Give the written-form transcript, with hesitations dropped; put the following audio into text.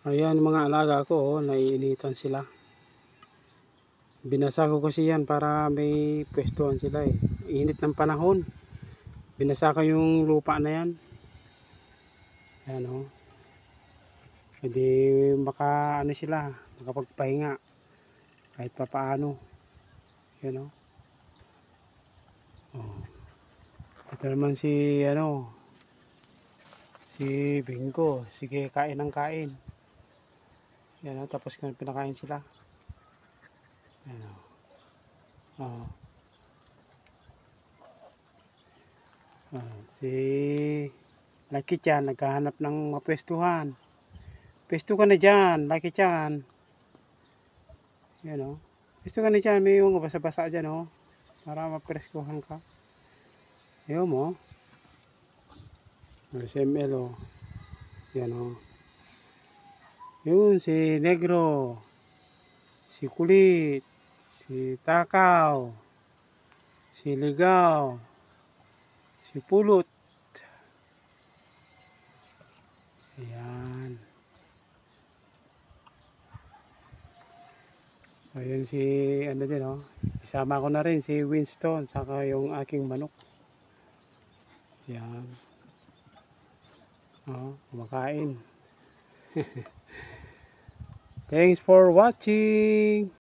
Ayan mga alaga ko, oh, naiinitan sila. Binasa ko kasi yan para may pwestuhan sila eh. Init ng panahon. Binasa ko yung lupa na yan. Ayan o. Hindi ano sila, makapagpahinga. Kahit pa paano. Ayan o. Oh. Ito naman si si Bingko. Sige, kain ng kain. Ayan o, tapos pinakain sila. Ayan o. Oh. Si Lucky Chan naghahanap ng mapwestuhan. Pwesto ka na dyan, Lucky Chan. Yan o. Pwesto ka na dyan, may yung basa-basa dyan o. Para mapreskuhan ka. Ayaw mo. SML o. Yan o. Yun, si Negro. Si Kulit. Si Takaw. Si Ligaw. Si Pulot. Ayan. Ayun si din oh. Isama ko na rin si Winston saka yung aking manok. Ayan. Oh, kumakain. Thanks for watching.